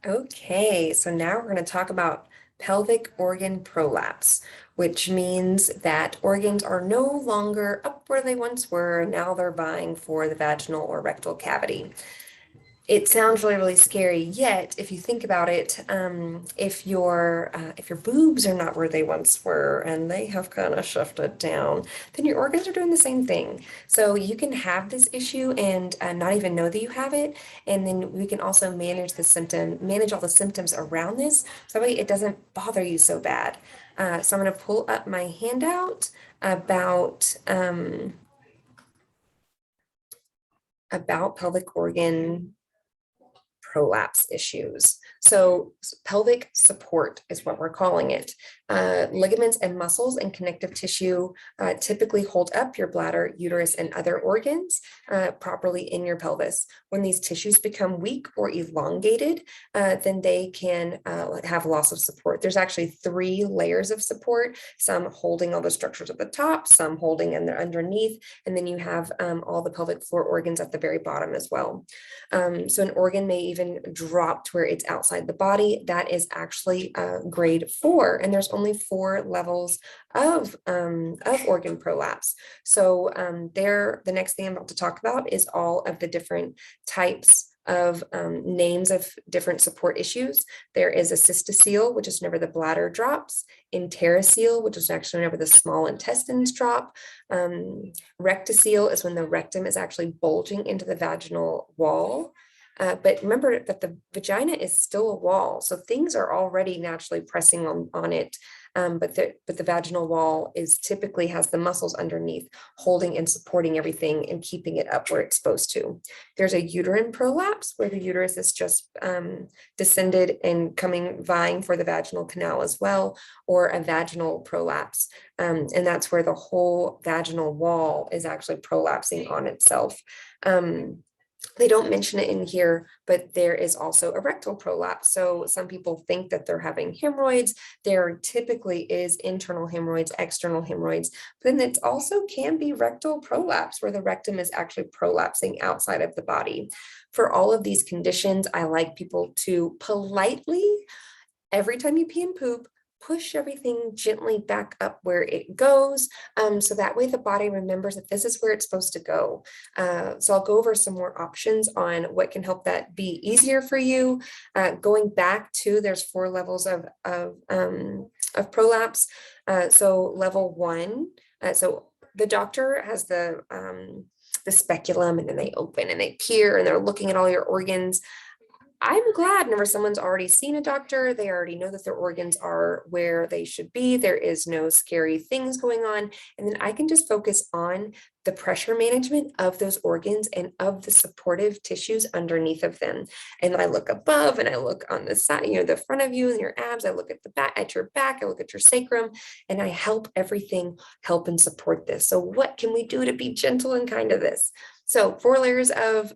Okay, so now we're going to talk about pelvic organ prolapse, which means that organs are no longer up where they once were. Now they're vying for the vaginal or rectal cavity. It sounds really, really scary. Yet, if you think about it, if your boobs are not where they once were and they have kind of shifted down, then your organs are doing the same thing. So you can have this issue and not even know that you have it, and then we can also manage all the symptoms around this, so that way it doesn't bother you so bad. So I'm going to pull up my handout about pelvic organ prolapse issues. So pelvic support is what we're calling it. Ligaments and muscles and connective tissue typically hold up your bladder, uterus, and other organs properly in your pelvis. When these tissues become weak or elongated, then they can have loss of support. There's actually 3 layers of support, some holding all the structures at the top, some holding in there underneath, and then you have all the pelvic floor organs at the very bottom as well. So an organ may even drop to where it's outside the body. That is actually grade 4, and there's only 4 levels of organ prolapse. So the next thing I'm about to talk about is all of the different types of names of different support issues. There is a cystocele, which is whenever the bladder drops, interocele, which is actually whenever the small intestines drop. Rectocele is when the rectum is actually bulging into the vaginal wall. But remember that the vagina is still a wall, so things are already naturally pressing on it. But the vaginal wall typically has the muscles underneath holding and supporting everything and keeping it up where it's supposed to. There's a uterine prolapse where the uterus is just descended and vying for the vaginal canal as well, or a vaginal prolapse. And that's where the whole vaginal wall is actually prolapsing on itself. They don't mention it in here, but there is also a rectal prolapse. So some people think that they're having hemorrhoids. There typically is internal hemorrhoids, external hemorrhoids, but then it also can be rectal prolapse where the rectum is actually prolapsing outside of the body. For all of these conditions, I like people to politely, every time you pee and poop, push everything gently back up where it goes. So that way the body remembers that this is where it's supposed to go. So I'll go over some more options on what can help that be easier for you. Going back to, there's 4 levels of prolapse. So level 1, so the doctor has the speculum, and then they open and they peer and they're looking at all your organs. I'm glad whenever someone's already seen a doctor, they already know that their organs are where they should be. There is no scary things going on. And then I can just focus on the pressure management of those organs and of the supportive tissues underneath of them. And I look above and I look on the side, the front of you and your abs. I look at the back, at your back, I look at your sacrum, and I help everything help and support this. So what can we do to be gentle and kind to this? So 4 layers of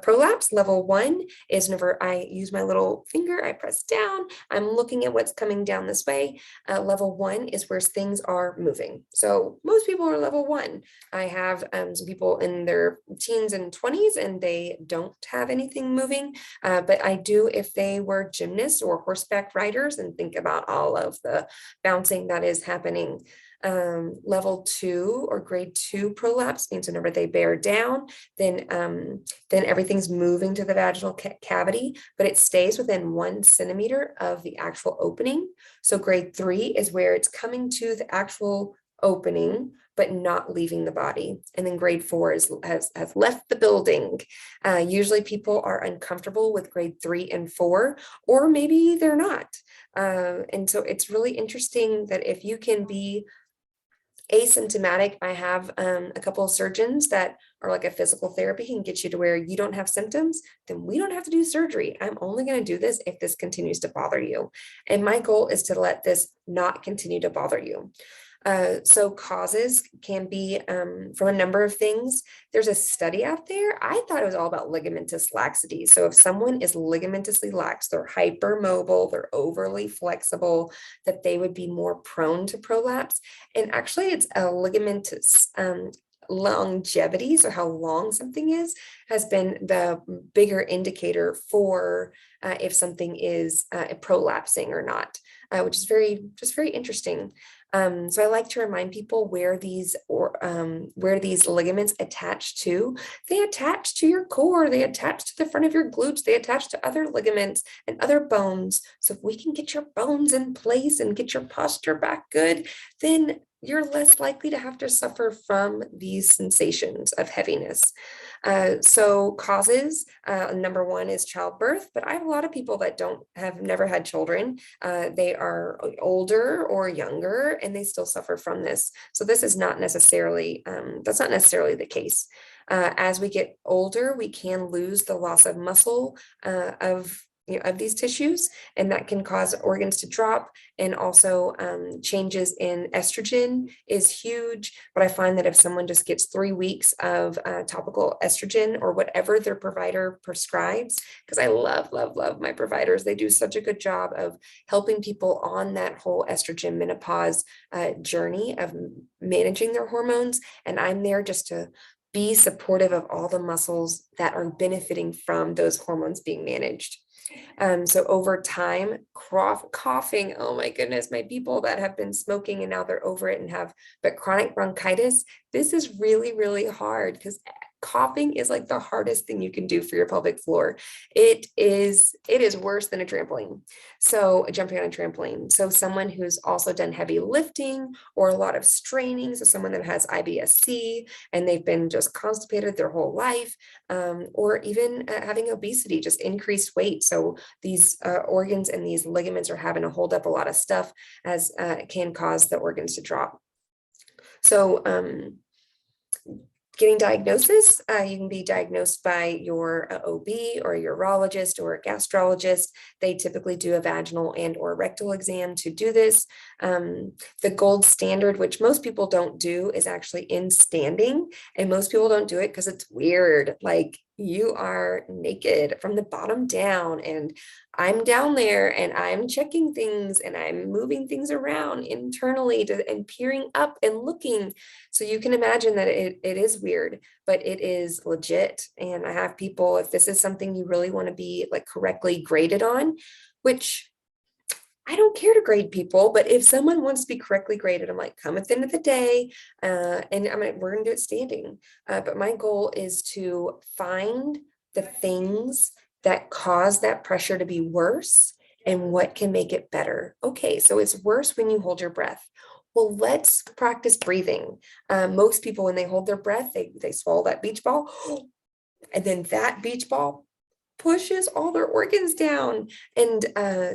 prolapse. Level 1 is whenever I use my little finger, I press down, I'm looking at what's coming down this way. Level 1 is where things are moving. So most people are level 1. I have some people in their teens and 20s and they don't have anything moving, but I do if they were gymnasts or horseback riders, and think about all of the bouncing that is happening. Level 2 or grade 2 prolapse means whenever they bear down, then everything's moving to the vaginal cavity, but it stays within 1 centimeter of the actual opening. So grade 3 is where it's coming to the actual opening, but not leaving the body. And then grade 4 has left the building. Usually people are uncomfortable with grade 3 and 4, or maybe they're not. And so it's really interesting that if you can be asymptomatic, I have a couple of surgeons that are like a physical therapy can get you to where you don't have symptoms, then we don't have to do surgery. I'm only going to do this if this continues to bother you. And my goal is to let this not continue to bother you. So causes can be from a number of things. There's a study out there. I thought it was all about ligamentous laxity. So if someone is ligamentously lax, they're hypermobile, they're overly flexible, that they would be more prone to prolapse. And actually it's a ligamentous longevity, so how long something is, has been the bigger indicator for if something is prolapsing or not, which is very interesting. So I like to remind people where these ligaments attach to. They attach to your core, they attach to the front of your glutes, they attach to other ligaments and other bones. So if we can get your bones in place and get your posture back good, then you're less likely to have to suffer from these sensations of heaviness. So causes, number one is childbirth, but I have a lot of people that have never had children. They are older or younger and they still suffer from this. So this is not necessarily, that's not necessarily the case. As we get older, we can lose the loss of muscle of these tissues, and that can cause organs to drop. And also changes in estrogen is huge. But I find that if someone just gets 3 weeks of topical estrogen or whatever their provider prescribes, because I love my providers, they do such a good job of helping people on that whole estrogen menopause journey of managing their hormones. And I'm there just to be supportive of all the muscles that are benefiting from those hormones being managed. So over time, coughing, oh my goodness, my people that have been smoking and now they're over it and but chronic bronchitis, this is really, really hard because coughing is like the hardest thing you can do for your pelvic floor. It is worse than a trampoline. So jumping on a trampoline. So someone who's also done heavy lifting or a lot of straining. So someone that has IBS-C and they've been just constipated their whole life, or even having obesity, just increased weight. So these organs and these ligaments are having to hold up a lot of stuff as it can cause the organs to drop. So getting diagnosis, you can be diagnosed by your OB or a urologist or a gastrologist. They typically do a vaginal and or rectal exam to do this. The gold standard, which most people don't do, is actually in standing. And most people don't do it because it's weird. Like you are naked from the bottom down and I'm down there and I'm checking things and I'm moving things around internally and peering up and looking. So you can imagine that it is weird, but it is legit. And I have people, if this is something you really want to be like correctly graded on, which I don't care to grade people, but if someone wants to be correctly graded, I'm like, come at the end of the day, and we're gonna do it standing. But my goal is to find the things that cause that pressure to be worse and what can make it better. Okay, so it's worse when you hold your breath. Well, let's practice breathing. Most people, when they hold their breath, they swallow that beach ball, and then that beach ball pushes all their organs down. And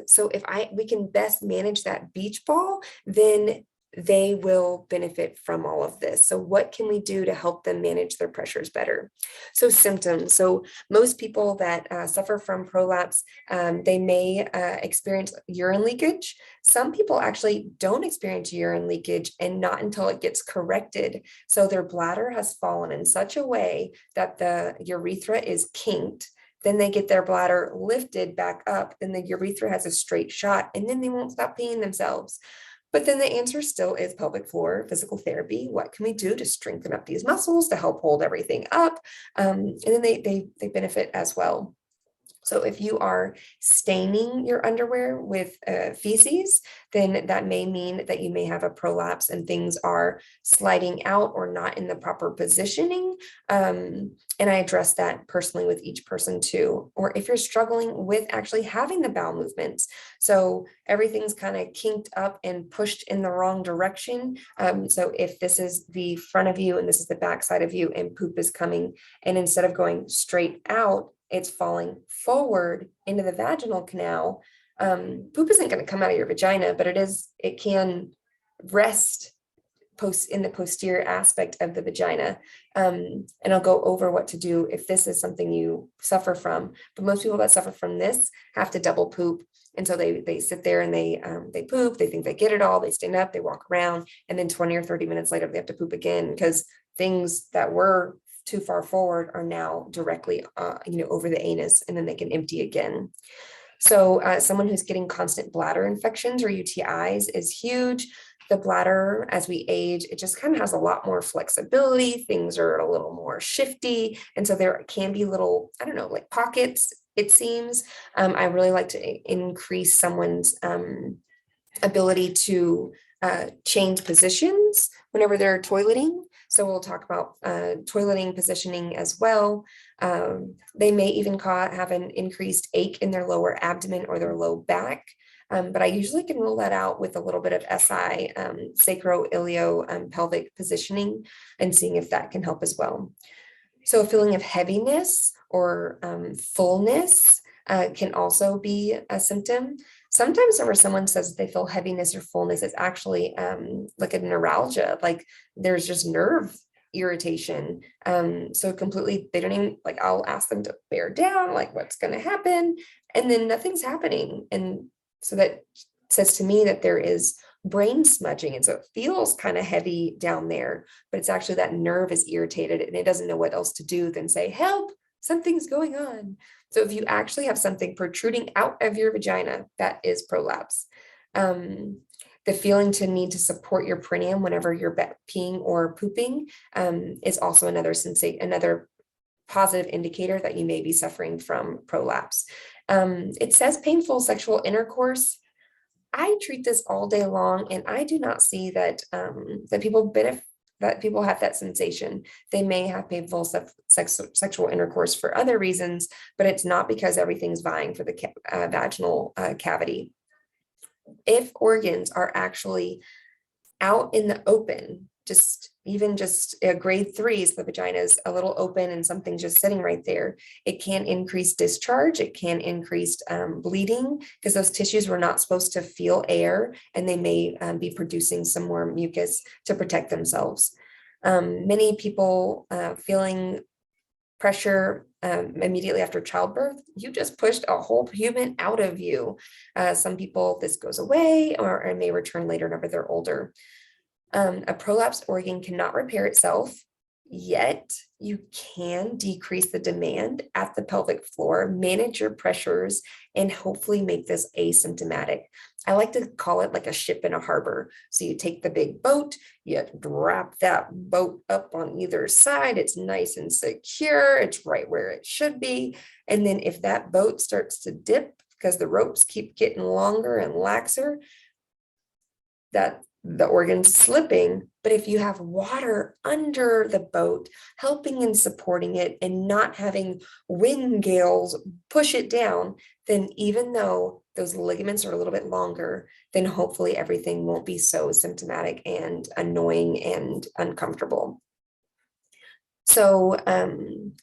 so if we can best manage that beach ball, then they will benefit from all of this. So what can we do to help them manage their pressures better? So symptoms. So most people that suffer from prolapse, they may experience urine leakage. Some people actually don't experience urine leakage and not until it gets corrected. So their bladder has fallen in such a way that the urethra is kinked. Then they get their bladder lifted back up, then the urethra has a straight shot, and then they won't stop peeing themselves. But then the answer still is pelvic floor physical therapy. What can we do to strengthen up these muscles to help hold everything up? And then they benefit as well. So if you are staining your underwear with feces, then that may mean that you may have a prolapse and things are sliding out or not in the proper positioning. And I address that personally with each person too. Or if you're struggling with actually having the bowel movements, so everything's kind of kinked up and pushed in the wrong direction. So if this is the front of you and this is the back side of you and poop is coming, and instead of going straight out, it's falling forward into the vaginal canal. Poop isn't going to come out of your vagina, but it can rest in the posterior aspect of the vagina. And I'll go over what to do if this is something you suffer from. But most people that suffer from this have to double poop. And so they sit there and they poop, they think they get it all, they stand up, they walk around, and then 20 or 30 minutes later, they have to poop again because things that were too far forward are now directly over the anus, and then they can empty again. So someone who's getting constant bladder infections or UTIs is huge. The bladder, as we age, it just kind of has a lot more flexibility. Things are a little more shifty. And so there can be little, I don't know, like pockets, it seems. I really like to increase someone's ability to change positions whenever they're toileting. So we'll talk about toileting positioning as well. They may even have an increased ache in their lower abdomen or their low back. But I usually can rule that out with a little bit of SI, sacroiliopelvic pelvic positioning, and seeing if that can help as well. So a feeling of heaviness or fullness can also be a symptom. Sometimes whenever someone says they feel heaviness or fullness, it's actually like a neuralgia, like there's just nerve irritation. So completely, they don't even, like, I'll ask them to bear down, like what's going to happen, and then nothing's happening. And so that says to me that there is brain smudging. And so it feels kind of heavy down there, but it's actually that nerve is irritated and it doesn't know what else to do than say, help, something's going on. So if you actually have something protruding out of your vagina, that is prolapse. The feeling to need to support your perineum whenever you're peeing or pooping is also another positive indicator that you may be suffering from prolapse. It says painful sexual intercourse. I treat this all day long, and I do not see that that people have that sensation. They may have painful sexual intercourse for other reasons, but it's not because everything's vying for the vaginal cavity. If organs are actually out in the open, even just grade 3, so the vagina is a little open and something's just sitting right there, it can increase discharge, it can increase bleeding, because those tissues were not supposed to feel air, and they may be producing some more mucus to protect themselves. Many people feeling pressure immediately after childbirth, you just pushed a whole human out of you. Some people, this goes away or may return later whenever they're older. A prolapsed organ cannot repair itself, yet you can decrease the demand at the pelvic floor, manage your pressures, and hopefully make this asymptomatic. I like to call it like a ship in a harbor. So you take the big boat, you wrap that boat up on either side, it's nice and secure, it's right where it should be. And then if that boat starts to dip because the ropes keep getting longer and laxer, that the organ's slipping. But if you have water under the boat helping and supporting it and not having wind gales push it down, then even though those ligaments are a little bit longer, then hopefully everything won't be so symptomatic and annoying and uncomfortable. So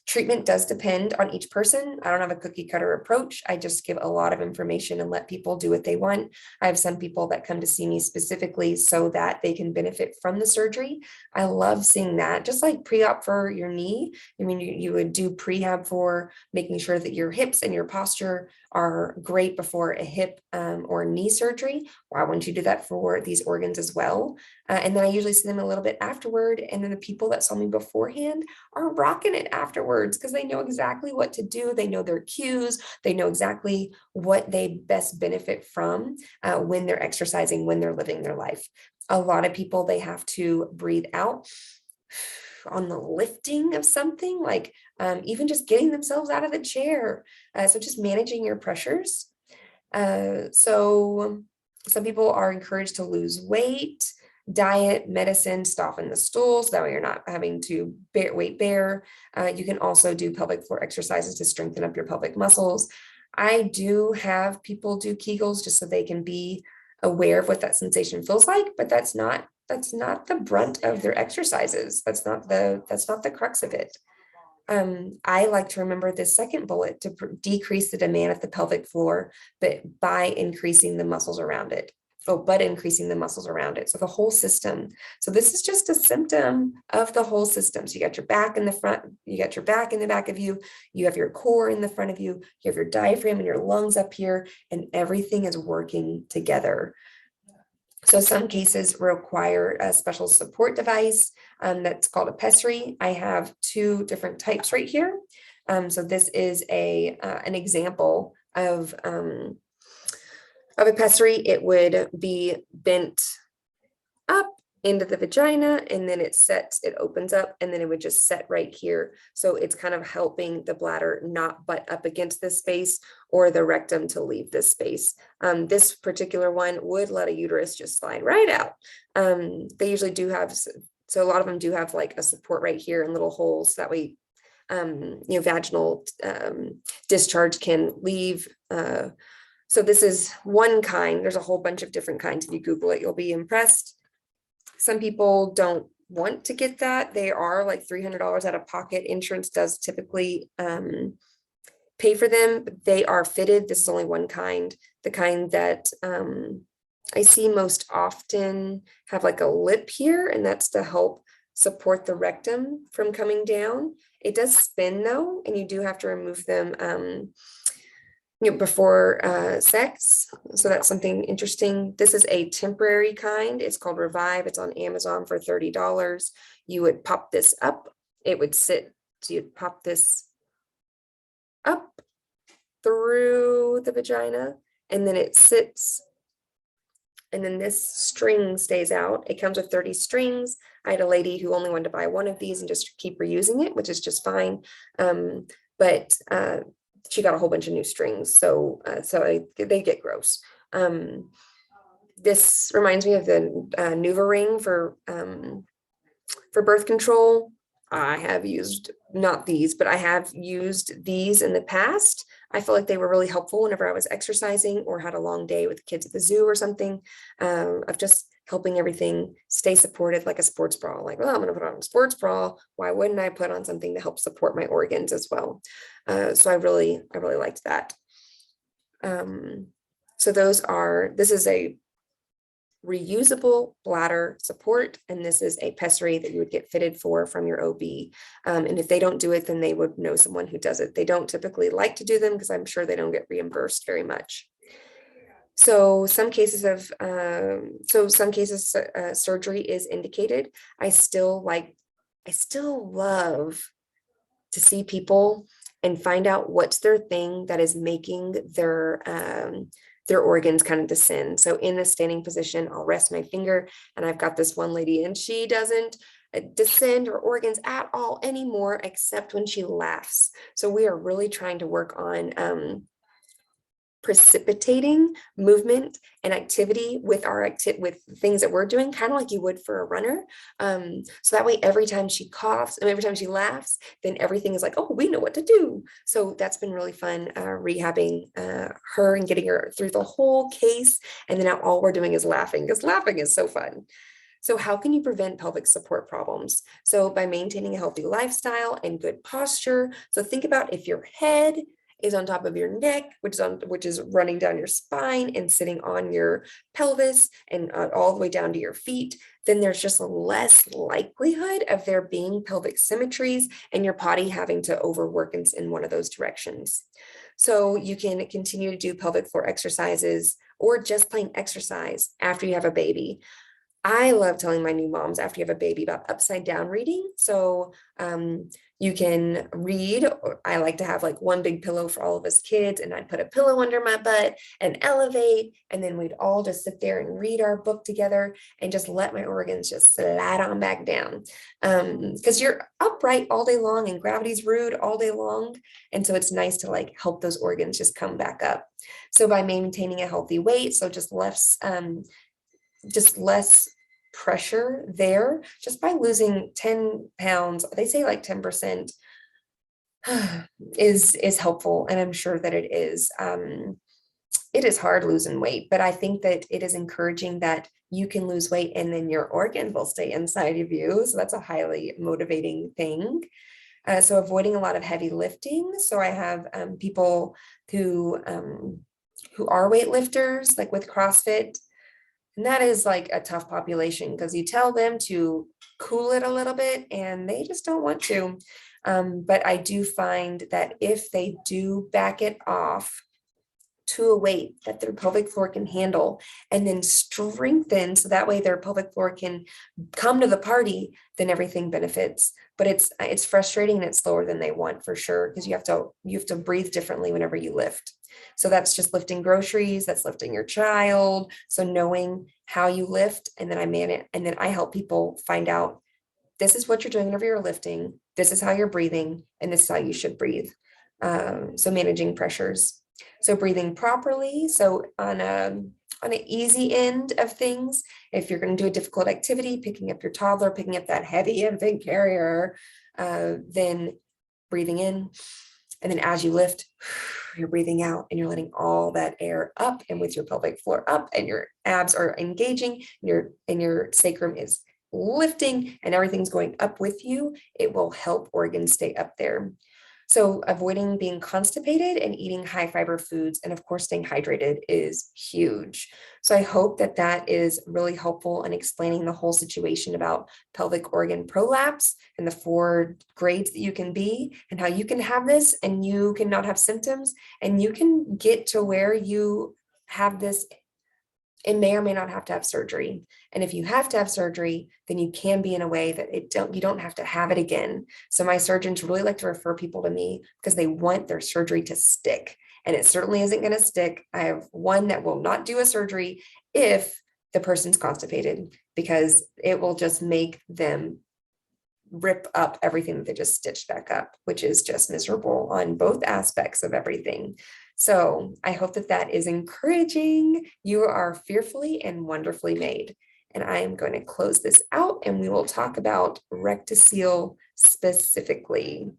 treatment does depend on each person. I don't have a cookie cutter approach. I just give a lot of information and let people do what they want. I have some people that come to see me specifically so that they can benefit from the surgery. I love seeing that, just like pre-op for your knee. I mean, you would do prehab for making sure that your hips and your posture are great before a hip or knee surgery. Why wouldn't you do that for these organs as well? And then I usually see them a little bit afterward. And then the people that saw me beforehand are rocking it afterwards because they know exactly what to do. They know their cues. They know exactly what they best benefit from when they're exercising, when they're living their life. A lot of people, they have to breathe out on the lifting of something, like even just getting themselves out of the chair. So just managing your pressures. So some people are encouraged to lose weight, diet, medicine, soften the stools. That way you're not having to weight bear. You can also do pelvic floor exercises to strengthen up your pelvic muscles. I do have people do Kegels just so they can be aware of what that sensation feels like, but that's not the brunt of their exercises. That's not the crux of it. I like to remember this second bullet to decrease the demand at the pelvic floor, but by increasing the muscles around it. Increasing the muscles around it. So the whole system. So this is just a symptom of the whole system. So you got your back in the front, you got your back in the back of you, you have your core in the front of you, you have your diaphragm and your lungs up here, and everything is working together. So some cases require a special support device that's called a pessary. I have 2 different types right here. So this is an example of a pessary. It would be bent up into the vagina, and then it opens up, and then it would just set right here. So it's kind of helping the bladder not butt up against this space or the rectum to leave this space. This particular one would let a uterus just slide right out. They usually do have, so a lot of them do have like a support right here and little holes. That way, vaginal discharge can leave. So this is one kind. There's a whole bunch of different kinds. If you Google it, you'll be impressed. Some people don't want to get that. They are like $300 out of pocket. Insurance does typically pay for them, but they are fitted. This is only one kind. The kind that I see most often have like a lip here, and that's to help support the rectum from coming down. It does spin though, and you do have to remove them before sex. So that's something interesting. This is a temporary kind. It's called Revive. It's on Amazon for $30. You would pop this up. It would sit. So you'd pop this up through the vagina, and then it sits. And then this string stays out. It comes with 30 strings. I had a lady who only wanted to buy one of these and just keep reusing it, which is just fine. But she got a whole bunch of new strings. So they get gross. This reminds me of the Nuva ring for birth control. I have used, not these, but I have used these in the past. I felt like they were really helpful whenever I was exercising or had a long day with kids at the zoo or something, of just helping everything stay supported, like a sports bra. Like, well, I'm going to put on a sports bra. Why wouldn't I put on something to help support my organs as well? So I really liked that. So this is a reusable bladder support, and this is a pessary that you would get fitted for from your OB. And if they don't do it, then they would know someone who does it. They don't typically like to do them because I'm sure they don't get reimbursed very much. So some cases surgery is indicated. I still love to see people and find out what's their thing that is making their organs kind of descend. So in the standing position, I'll rest my finger, and I've got this one lady, and she doesn't descend her organs at all anymore, except when she laughs. So we are really trying to work on precipitating movement and activity with with things that we're doing, kind of like you would for a runner. So that way, every time she coughs and every time she laughs, then everything is like, oh, we know what to do. So that's been really fun, rehabbing her and getting her through the whole case. And then now all we're doing is laughing, because laughing is so fun. So how can you prevent pelvic support problems? So by maintaining a healthy lifestyle and good posture. So think about if your head is on top of your neck, which is running down your spine and sitting on your pelvis and all the way down to your feet, then there's just less likelihood of there being pelvic symmetries and your body having to overwork in one of those directions. So you can continue to do pelvic floor exercises or just plain exercise after you have a baby. I love telling my new moms after you have a baby about upside down reading. So you can read, or I like to have like one big pillow for all of us kids, and I'd put a pillow under my butt and elevate, and then we'd all just sit there and read our book together and just let my organs just slide on back down. Because you're upright all day long and gravity's rude all day long. And so it's nice to like help those organs just come back up. So by maintaining a healthy weight, so just less pressure there, just by losing 10 pounds, they say like 10% is helpful. And I'm sure that it is. It is hard losing weight, but I think that it is encouraging that you can lose weight and then your organs will stay inside of you. So that's a highly motivating thing. So avoiding a lot of heavy lifting. So I have people who are weightlifters, like with CrossFit. And that is like a tough population, because you tell them to cool it a little bit and they just don't want to. But I do find that if they do back it off to a weight that their pelvic floor can handle and then strengthen, so that way their pelvic floor can come to the party, then everything benefits. but it's frustrating and it's slower than they want for sure, because you have to breathe differently whenever you lift. So that's just lifting groceries, that's lifting your child. So knowing how you lift, and then I manage, and then I help people find out, this is what you're doing whenever you're lifting, this is how you're breathing, and this is how you should breathe. So managing pressures. So breathing properly. So on an easy end of things, if you're going to do a difficult activity, picking up your toddler, picking up that heavy infant carrier, then breathing in. And then as you lift, you're breathing out and you're letting all that air up, and with your pelvic floor up and your abs are engaging, and your sacrum is lifting and everything's going up with you, it will help organs stay up there. So avoiding being constipated and eating high fiber foods, and of course staying hydrated, is huge. So I hope that that is really helpful in explaining the whole situation about pelvic organ prolapse and the 4 grades that you can be, and how you can have this and you can not have symptoms, and you can get to where you have this and may or may not have to have surgery. And if you have to have surgery, then you can be in a way that you don't have to have it again. So my surgeons really like to refer people to me because they want their surgery to stick. And it certainly isn't going to stick. I have one that will not do a surgery if the person's constipated, because it will just make them rip up everything that they just stitched back up, which is just miserable on both aspects of everything. So I hope that that is encouraging. You are fearfully and wonderfully made. And I am going to close this out, and we will talk about rectocele specifically.